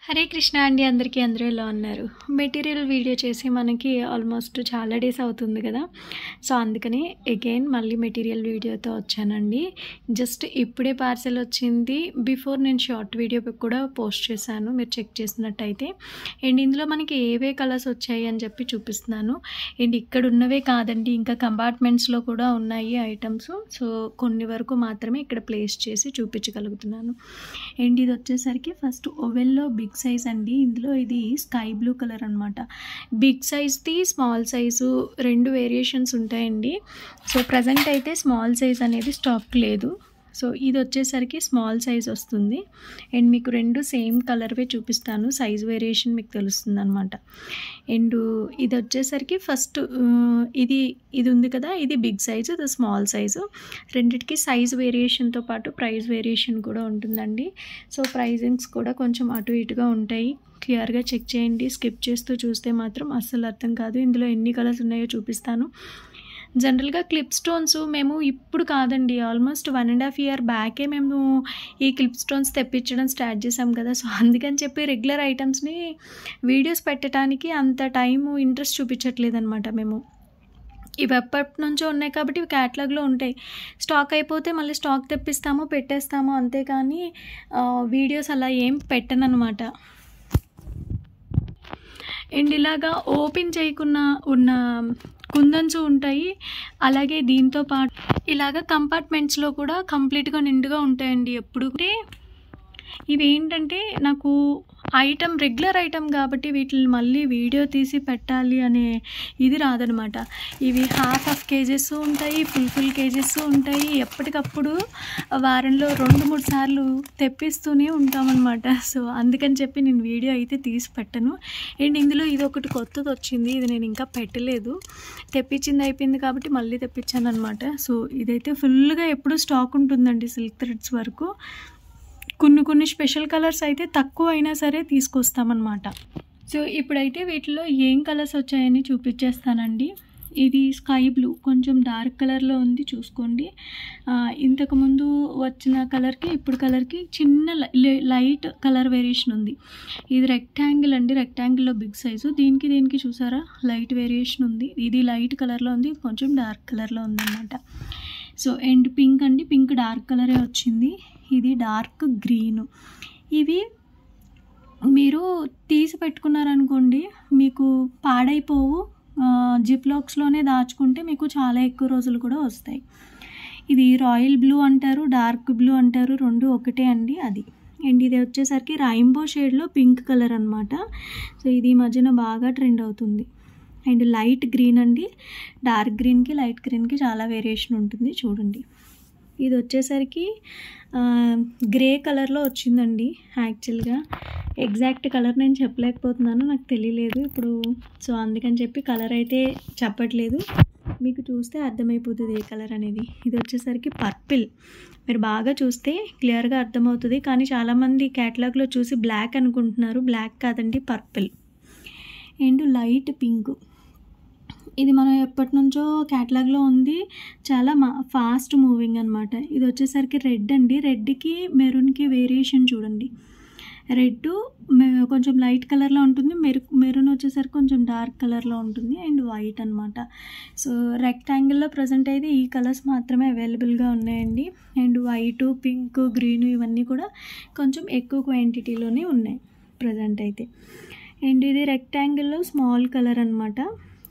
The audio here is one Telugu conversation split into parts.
హరే కృష్ణ అండి. అందరికీ అందరూ ఎలా ఉన్నారు? మెటీరియల్ వీడియో చేసి మనకి ఆల్మోస్ట్ చాలా డేస్ అవుతుంది కదా. సో అందుకని అగైన్ మళ్ళీ మెటీరియల్ వీడియోతో వచ్చానండి. జస్ట్ ఇప్పుడే పార్సెల్ వచ్చింది. బిఫోర్ నేను షార్ట్ వీడియో కూడా పోస్ట్ చేశాను, మీరు చెక్ చేసినట్టయితే. అండ్ ఇందులో మనకి ఏవే కలర్స్ వచ్చాయి అని చెప్పి చూపిస్తున్నాను. అండ్ ఇక్కడ ఉన్నవే కాదండి, ఇంకా కంపార్ట్మెంట్స్లో కూడా ఉన్నాయి ఐటమ్స్. సో కొన్ని వరకు మాత్రమే ఇక్కడ ప్లేస్ చేసి చూపించగలుగుతున్నాను. అండ్ ఇది వచ్చేసరికి ఫస్ట్ ఓవెల్లో బిగ్ సైజ్ అండి. ఇందులో ఇది స్కై బ్లూ కలర్ అనమాట. బిగ్ సైజ్ది స్మాల్ సైజు రెండు వేరియేషన్స్ ఉంటాయండి. సో ప్రజెంట్ అయితే స్మాల్ సైజ్ అనేది స్టాక్ లేదు. సో ఇది వచ్చేసరికి స్మాల్ సైజ్ వస్తుంది. అండ్ మీకు రెండు సేమ్ కలర్వే చూపిస్తాను, సైజ్ వేరియేషన్ మీకు తెలుస్తుంది అనమాట. అండ్ ఇది వచ్చేసరికి ఫస్ట్ ఇది ఉంది కదా, ఇది బిగ్ సైజు, ఇది స్మాల్ సైజు. రెండిటికి సైజ్ వేరియేషన్తో పాటు ప్రైస్ వేరియేషన్ కూడా ఉంటుందండి. సో ప్రైజింగ్స్ కూడా కొంచెం అటు ఇటుగా ఉంటాయి. క్లియర్గా చెక్ చేయండి, స్కిప్ చేస్తూ చూస్తే మాత్రం అస్సలు అర్థం కాదు. ఇందులో ఎన్ని కలర్స్ ఉన్నాయో చూపిస్తాను. జనరల్గా క్లిప్ స్టోన్స్ మేము ఇప్పుడు కాదండి, ఆల్మోస్ట్ 1.5 year బ్యాకే మేము ఈ క్లిప్ స్టోన్స్ తెప్పించడం స్టార్ట్ చేసాం కదా. సో అందుకని చెప్పి రెగ్యులర్ ఐటమ్స్ని వీడియోస్ పెట్టడానికి అంత టైము ఇంట్రెస్ట్ చూపించట్లేదు అనమాట. మేము ఇవి ఎప్పటి నుంచో ఉన్నాయి కాబట్టి ఇవి క్యాటలాగ్లో ఉంటాయి. స్టాక్ అయిపోతే మళ్ళీ స్టాక్ తెప్పిస్తాము, పెట్టేస్తాము, అంతేకాని వీడియోస్ అలా ఏం పెట్టనమాట. అండ్ ఇలాగా ఓపెన్ చేయకుండా ఉన్న కుందన్స్ ఉంటాయి. అలాగే దీంతో పాటు ఇలాగ కంపార్ట్మెంట్స్లో కూడా కంప్లీట్గా నిండుగా ఉంటాయండి. ఎప్పుడు ఇవి ఏంటంటే నాకు ఐటమ్ రెగ్యులర్ ఐటమ్ కాబట్టి వీటిని మళ్ళీ వీడియో తీసి పెట్టాలి అనే ఇది రాదనమాట. ఇవి హాఫ్ కేజెస్ ఉంటాయి, ఫుల్ కేజెస్ ఉంటాయి. ఎప్పటికప్పుడు వారంలో 2-3 సార్లు తెప్పిస్తూనే ఉంటామన్నమాట. సో అందుకని చెప్పి నేను వీడియో అయితే తీసి పెట్టను. అండ్ ఇందులో ఇది ఒకటి కొత్తది వచ్చింది, ఇది నేను ఇంకా పెట్టలేదు. తెప్పించింది అయిపోయింది కాబట్టి మళ్ళీ తెప్పించాను అనమాట. సో ఇదైతే ఫుల్గా ఎప్పుడు స్టాక్ ఉంటుందండి, సిల్క్ థ్రెడ్స్ వరకు. కొన్ని స్పెషల్ కలర్స్ అయితే తక్కువ అయినా సరే తీసుకొస్తామన్నమాట. సో ఇప్పుడైతే వీటిలో ఏం కలర్స్ వచ్చాయని చూపించేస్తానండి. ఇది స్కై బ్లూ, కొంచెం డార్క్ కలర్లో ఉంది, చూసుకోండి. ఇంతకుముందు వచ్చిన కలర్కి ఇప్పుడు కలర్కి చిన్న లైట్ కలర్ వేరియేషన్ ఉంది. ఇది రెక్టాంగిల్ అండి, రెక్టాంగిల్లో బిగ్ సైజు. దీనికి చూసారా లైట్ వేరియేషన్ ఉంది. ఇది లైట్ కలర్లో ఉంది, ఇది కొంచెం డార్క్ కలర్లో ఉందన్నమాట. సో అండ్ పింక్ అండి, పింక్ డార్క్ కలరే వచ్చింది. ఇది డార్క్ గ్రీను. ఇవి మీరు తీసి పెట్టుకున్నారనుకోండి మీకు పాడైపోవు. జిప్లాక్స్లోనే దాచుకుంటే మీకు చాలా ఎక్కువ రోజులు కూడా వస్తాయి. ఇది రాయల్ బ్లూ అంటారు, డార్క్ బ్లూ అంటారు, రెండు ఒకటే అండి అది. అండ్ ఇది వచ్చేసరికి రాయింబో షేడ్లో పింక్ కలర్ అనమాట. సో ఇది ఈ మధ్యన బాగా ట్రెండ్ అవుతుంది. అండ్ లైట్ గ్రీన్ అండి, డార్క్ గ్రీన్కి లైట్ గ్రీన్కి చాలా వేరియేషన్ ఉంటుంది, చూడండి. ఇది వచ్చేసరికి గ్రే కలర్లో వచ్చిందండి. యాక్చువల్గా ఎగ్జాక్ట్ కలర్ నేను చెప్పలేకపోతున్నాను, నాకు తెలియలేదు ఇప్పుడు. సో అందుకని చెప్పి కలర్ అయితే చెప్పట్లేదు, మీకు చూస్తే అర్థమైపోతుంది ఏ కలర్ అనేది. ఇది వచ్చేసరికి పర్పిల్. మీరు బాగా చూస్తే క్లియర్గా అర్థమవుతుంది, కానీ చాలామంది క్యాటలాగ్లో చూసి బ్లాక్ అనుకుంటున్నారు. బ్లాక్ కాదండి, పర్పిల్. And light pink. ఇది మనం ఎప్పటి నుంచో క్యాటలాగ్లో ఉంది, చాలా ఫాస్ట్ మూవింగ్ అనమాట. ఇది వచ్చేసరికి రెడ్ అండి, రెడ్కి మెరూన్కి వేరియేషన్ చూడండి. రెడ్ కొంచెం లైట్ కలర్లో ఉంటుంది, మెరూన్ వచ్చేసరికి కొంచెం డార్క్ కలర్లో ఉంటుంది. అండ్ వైట్ అనమాట. సో రెక్టాంగిల్లో ప్రజెంట్ అయితే ఈ కలర్స్ మాత్రమే అవైలబుల్గా ఉన్నాయండి. అండ్ వైటు, పింక్, గ్రీను ఇవన్నీ కూడా కొంచెం ఎక్కువ క్వాంటిటీలోనే ఉన్నాయి ప్రజెంట్ అయితే. అండ్ ఇది రెక్టాంగిల్లో స్మాల్ కలర్ అనమాట.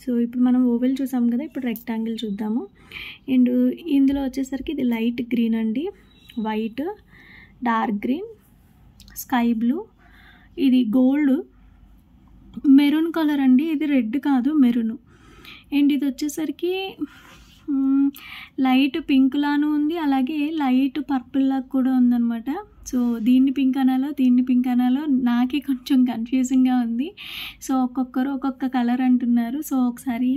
సో ఇప్పుడు మనం ఓవెల్ చూసాం కదా, ఇప్పుడు రెక్టాంగిల్ చూద్దాము. అండ్ ఇందులో వచ్చేసరికి ఇది లైట్ గ్రీన్ అండి, white, dark green, sky blue, ఇది గోల్డ్, మెరూన్ కలర్ అండి. ఇది రెడ్ కాదు, మెరూన్. అండ్ ఇది వచ్చేసరికి లైట్ పింక్ లాను ఉంది, అలాగే లైట్ పర్పుల్ లాగా కూడా ఉందన్నమాట. సో దీన్ని పింక్ అనాలో దీన్ని పింక్ అనాలో నాకే కొంచెం కన్ఫ్యూజింగ్గా ఉంది. సో ఒక్కొక్కరు ఒక్కొక్క కలర్ అంటున్నారు. సో ఒకసారి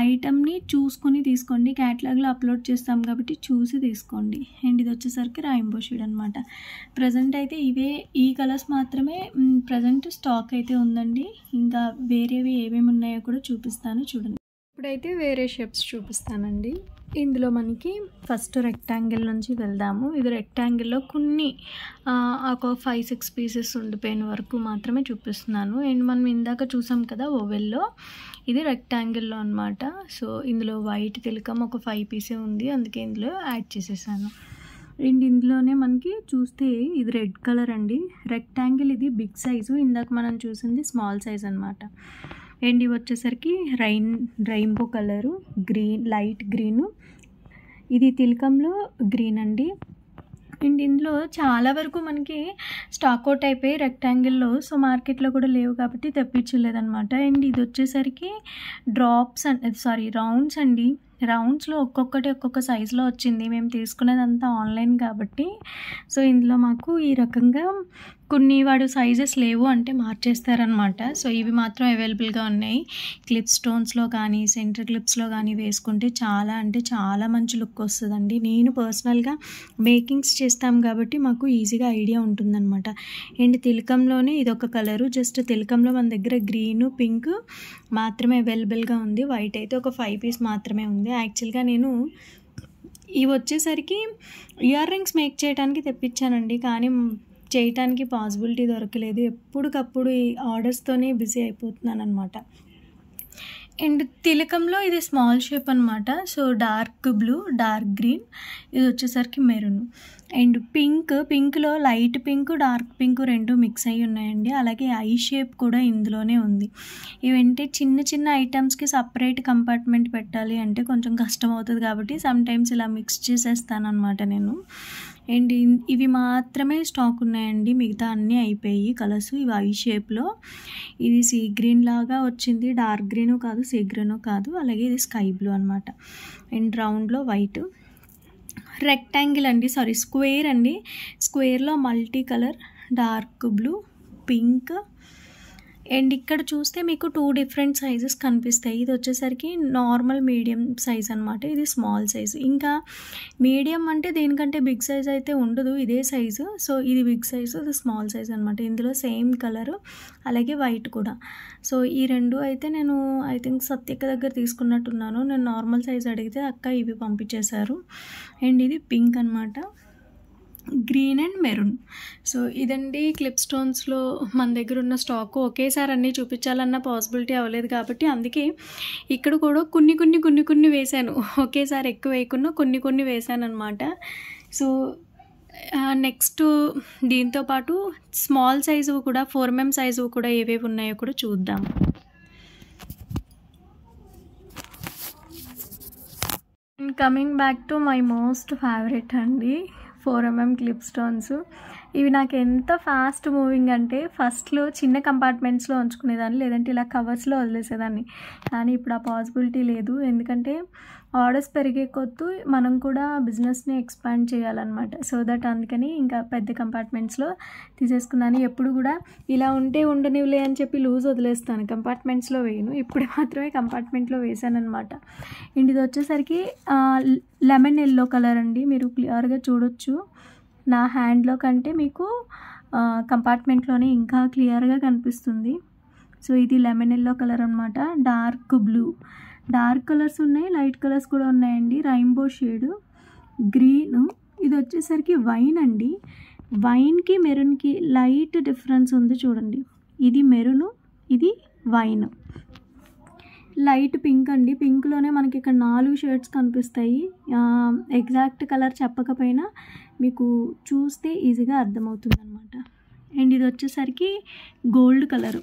ఐటమ్ని చూసుకొని తీసుకోండి, క్యాటలాగ్లో అప్లోడ్ చేస్తాం కాబట్టి చూసి తీసుకోండి. అండ్ ఇది వచ్చేసరికి రాయింబో షేడ్ అనమాట. ప్రజెంట్ అయితే ఈ కలర్స్ మాత్రమే ప్రజెంట్ స్టాక్ అయితే ఉందండి. ఇంకా వేరేవి ఏమేమి ఉన్నాయో కూడా చూపిస్తాను, చూడండి. ఇప్పుడైతే వేరే షేప్స్ చూపిస్తానండి. ఇందులో మనకి ఫస్ట్ రెక్టాంగిల్ నుంచి వెళ్దాము. ఇది రెక్టాంగిల్లో కొన్ని ఒక 5-6 పీసెస్ ఉండిపోయిన వరకు మాత్రమే చూపిస్తున్నాను. అండ్ మనం ఇందాక చూసాం కదా ఓవెల్లో, ఇది రెక్టాంగిల్లో అనమాట. సో ఇందులో వైట్ తిలకం ఒక 5 పీసే ఉంది, అందుకే ఇందులో యాడ్ చేసేసాను. అండ్ ఇందులోనే మనకి చూస్తే ఇది రెడ్ కలర్ అండి. రెక్టాంగిల్ ఇది బిగ్ సైజు, ఇందాక మనం చూసింది స్మాల్ సైజ్ అనమాట. అండ్ ఇవి వచ్చేసరికి rainbow colour, green, light green, ఇది తిలకంలో గ్రీన్ అండి. అండ్ ఇందులో చాలా వరకు మనకి స్టాక్ అవుట్ అయిపోయి రెక్టాంగిల్లో, సో మార్కెట్లో కూడా లేవు కాబట్టి తెప్పించలేదన్నమాట. అండ్ ఇది వచ్చేసరికి రౌండ్స్ అండి. రౌండ్స్లో ఒక్కొక్క సైజులో వచ్చింది. మేము తీసుకునేదంతా ఆన్లైన్ కాబట్టి, సో ఇందులో మాకు ఈ రకంగా కొన్ని వాడు సైజెస్ లేవు అంటే మార్చేస్తారనమాట. సో ఇవి మాత్రం అవైలబుల్గా ఉన్నాయి. క్లిప్ స్టోన్స్లో కానీ సెంటర్ క్లిప్స్లో కానీ వేసుకుంటే చాలా అంటే చాలా మంచి లుక్ వస్తుందండి. నేను పర్సనల్గా మేకింగ్స్ చేస్తాం కాబట్టి మాకు ఈజీగా ఐడియా ఉంటుందన్నమాట. అండ్ తిలకంలోనే ఇదొక కలరు, జస్ట్ తిలకంలో మన దగ్గర గ్రీను, పింక్ మాత్రమే అవైలబుల్గా ఉంది. వైట్ అయితే ఒక 5 పీస్ మాత్రమే ఉంది. యాక్చువల్గా నేను ఇవి వచ్చేసరికి ఇయర్ రింగ్స్ మేక్ చేయడానికి తెప్పించానండి, కానీ చేయటానికి పాసిబిలిటీ దొరకలేదు. ఎప్పటికప్పుడు ఈ ఆర్డర్స్తోనే బిజీ అయిపోతున్నాను అనమాట. అండ్ తిలకంలో ఇది స్మాల్ షేప్ అనమాట. So dark blue, dark green, ఇది వచ్చేసరికి మెరూన్. అండ్ పింక్లో లైట్ పింక్, డార్క్ పింక్ రెండు మిక్స్ అయ్యి ఉన్నాయండి. అలాగే ఐ షేప్ కూడా ఇందులోనే ఉంది. ఇవంటే చిన్న ఐటమ్స్కి సపరేట్ కంపార్ట్మెంట్ పెట్టాలి అంటే కొంచెం కష్టం అవుతుంది కాబట్టి సమ్టైమ్స్ ఇలా మిక్స్ చేసేస్తాను అనమాట నేను. అండ్ ఇవి మాత్రమే స్టాక్ ఉన్నాయండి, మిగతా అన్నీ అయిపోయి కలర్స్. ఇవి ఐ షేప్లో, ఇది సీ గ్రీన్ లాగా వచ్చింది, డార్క్ గ్రీను కాదు, సీ గ్రీను కాదు. అలాగే ఇది స్కై బ్లూ అనమాట. అండ్ రౌండ్లో వైట్. రెక్టాంగిల్ అండి, స్క్వేర్ అండి. స్క్వేర్లో multi colour, dark blue, pink. And ఇక్కడ చూస్తే మీకు 2 డిఫరెంట్ సైజెస్ కనిపిస్తాయి. ఇది వచ్చేసరికి నార్మల్ మీడియం సైజ్ అనమాట, ఇది స్మాల్ సైజ్. ఇంకా మీడియం అంటే దీనికంటే బిగ్ సైజ్ అయితే ఉండదు, ఇదే సైజు. సో ఇది బిగ్ సైజు, ఇది స్మాల్ సైజ్ అనమాట. ఇందులో సేమ్ కలరు, అలాగే వైట్ కూడా. సో ఈ రెండు అయితే నేను ఐ థింక్ సత్యక్క దగ్గర తీసుకున్నట్టున్నాను. నేను నార్మల్ సైజ్ అడిగితే అక్క ఇవి పంపించేశారు. అండ్ ఇది పింక్ అనమాట, గ్రీన్ అండ్ మెరూన్. సో ఇదండి క్లిప్ స్టోన్స్లో మన దగ్గర ఉన్న స్టాక్. ఒకేసారి అన్నీ చూపించాలన్న పాసిబిలిటీ అవ్వలేదు కాబట్టి అందుకే ఇక్కడ కూడా కొన్ని వేశాను. ఒకేసారి ఎక్కువ వేయకుండా కొన్ని వేశాను అనమాట. సో నెక్స్ట్ దీంతోపాటు స్మాల్ సైజు కూడా 4mm సైజు కూడా ఏవేవి ఉన్నాయో కూడా చూద్దాం. Coming back to my most favourite అండి, 4mm క్లిప్ స్టోన్స్. ఇవి నాకు ఎంత ఫాస్ట్ మూవింగ్ అంటే ఫస్ట్లో చిన్న కంపార్ట్మెంట్స్లో ఉంచుకునేదాన్ని, లేదంటే ఇలా కవర్స్లో వదిలేసేదాన్ని. కానీ ఇప్పుడు ఆ పాసిబిలిటీ లేదు, ఎందుకంటే ఆర్డర్స్ పెరిగే కొద్దీ మనం కూడా బిజినెస్ని ఎక్స్పాండ్ చేయాలన్నమాట. సో దట్ అందుకని ఇంకా పెద్ద కంపార్ట్మెంట్స్లో తీసేసుకున్నాను. ఎప్పుడు కూడా ఇలా ఉంటే ఉండనివ్వలే అని చెప్పి లూజ్ వదిలేస్తాను, కంపార్ట్మెంట్స్లో వేయను. ఇప్పుడు మాత్రమే కంపార్ట్మెంట్లో వేసాను అనమాట. అండ్ ఇది వచ్చేసరికి లెమన్ ఎల్లో కలర్ అండి. మీరు క్లియర్గా చూడొచ్చు, నా హ్యాండ్లో కంటే మీకు కంపార్ట్మెంట్లోనే ఇంకా క్లియర్గా కనిపిస్తుంది. సో ఇది లెమన్ ఎల్లో కలర్ అనమాట. డార్క్ బ్లూ, డార్క్ కలర్స్ ఉన్నాయి, లైట్ కలర్స్ కూడా ఉన్నాయండి. Rainbow shade, green. ఇది వచ్చేసరికి వైన్ అండి. వైన్కి మెరూన్కి లైట్ డిఫరెన్స్ ఉంది చూడండి. ఇది మెరూను, ఇది వైన్. లైట్ పింక్ అండి. పింక్లోనే మనకి ఇక్కడ 4 షేడ్స్ కనిపిస్తాయి. ఎగ్జాక్ట్ కలర్ చెప్పకపోయినా మీకు చూస్తే ఈజీగా అర్థమవుతుంది అనమాట. అండ్ ఇది వచ్చేసరికి గోల్డ్ కలరు,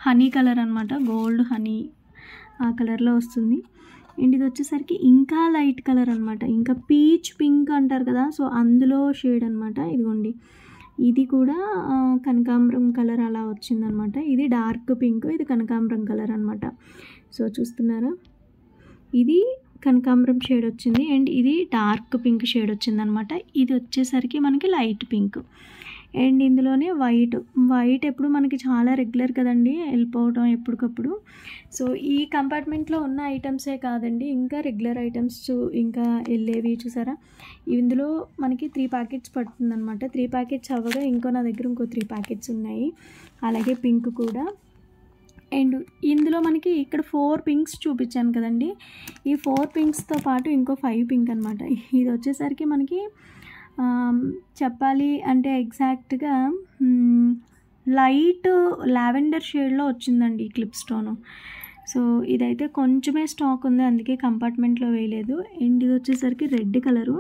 హనీ కలర్ అనమాట, గోల్డ్ హనీ ఆ కలర్లో వస్తుంది. అండ్ ఇది వచ్చేసరికి ఇంకా లైట్ కలర్ అనమాట, ఇంకా పీచ్ పింక్ అంటారు కదా, సో అందులో షేడ్ అనమాట. ఇదిగోండి, ఇది కూడా కనకాంబరం కలర్ అలా వచ్చిందనమాట. ఇది డార్క్ పింక్, ఇది కనకాంబరం కలర్ అనమాట. సో చూస్తున్నారా, ఇది కనకాంబరం షేడ్ వచ్చింది అండ్ ఇది డార్క్ పింక్ షేడ్ వచ్చిందనమాట. ఇది వచ్చేసరికి మనకి లైట్ పింక్. అండ్ ఇందులోనే వైట్ ఎప్పుడు మనకి చాలా రెగ్యులర్ కదండి, వెళ్ళిపోవడం ఎప్పటికప్పుడు. సో ఈ కంపార్ట్మెంట్లో ఉన్న ఐటమ్సే కాదండి, ఇంకా రెగ్యులర్ ఐటమ్స్ ఇంకా వెళ్ళేవి చూసారా. ఇందులో మనకి 3 ప్యాకెట్స్ పడుతుందన్నమాట. 3 ప్యాకెట్స్ అవ్వగా నా దగ్గర ఇంకో 3 ప్యాకెట్స్ ఉన్నాయి. అలాగే పింక్ కూడా. అండ్ ఇందులో మనకి ఇక్కడ 4 పింక్స్ చూపించాను కదండి, ఈ 4 పింక్స్తో పాటు ఇంకో 5 పింక్ అనమాట. ఇది వచ్చేసరికి మనకి చెప్పాలి అంటే ఎగ్జాక్ట్గా లైట్ లావెండర్ షేడ్లో వచ్చిందండి ఈ క్లిప్ స్టోను. సో ఇదైతే కొంచెమే స్టాక్ ఉంది, అందుకే కంపార్ట్మెంట్లో వేయలేదు. అండ్ ఇది వచ్చేసరికి రెడ్ కలరు.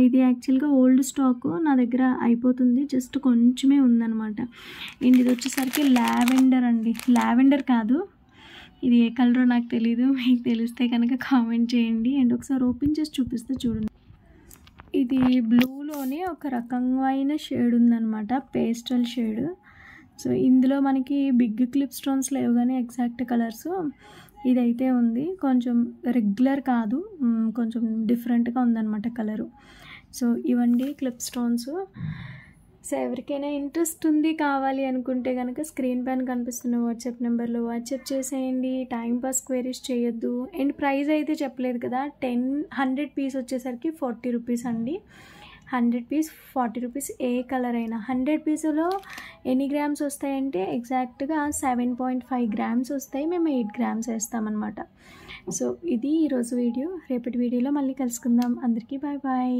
ఇది యాక్చువల్గా ఓల్డ్ స్టాకు, నా దగ్గర అయిపోతుంది, జస్ట్ కొంచెమే ఉందన్నమాట. అండ్ ఇది వచ్చేసరికి లావెండర్ అండి, లావెండర్ కాదు, ఇది ఏ కలరో నాకు తెలీదు, మీకు తెలిస్తే కనుక కామెంట్ చేయండి. అండ్ ఒకసారి ఓపెన్ చేసి చూపిస్తే చూడండి. ఇది బ్లూలోనే ఒక రకమైన షేడ్ ఉందన్నమాట, పేస్టల్ షేడ్. సో ఇందులో మనకి బిగ్ క్లిప్ స్టోన్స్ లేవు కానీ ఎగ్జాక్ట్ కలర్స్ ఇదైతే ఉంది. కొంచెం రెగ్యులర్ కాదు, కొంచెం డిఫరెంట్గా ఉందన్నమాట కలరు. సో ఇవండి క్లిప్ స్టోన్స్. సో ఎవరికైనా ఇంట్రెస్ట్ ఉంది కావాలి అనుకుంటే కనుక స్క్రీన్ పైన కనిపిస్తున్న వాట్సాప్ నెంబర్లో వాట్సాప్ చేసేయండి. టైంపాస్ క్వైరీస్ చేయొద్దు. అండ్ ప్రైస్ అయితే చెప్పలేదు కదా, 100 పీస్ వచ్చేసరికి 40 రూపీస్ అండి. 100 పీస్ 40 రూపీస్, ఏ కలర్ అయినా. 100 పీసులో ఎన్ని గ్రామ్స్ వస్తాయంటే ఎగ్జాక్ట్గా 7.5 గ్రామ్స్ వస్తాయి. మేము 8 గ్రామ్స్ వేస్తామన్నమాట. సో ఇది ఈరోజు వీడియో. రేపటి వీడియోలో మళ్ళీ కలుసుకుందాం. అందరికీ బాయ్ బాయ్.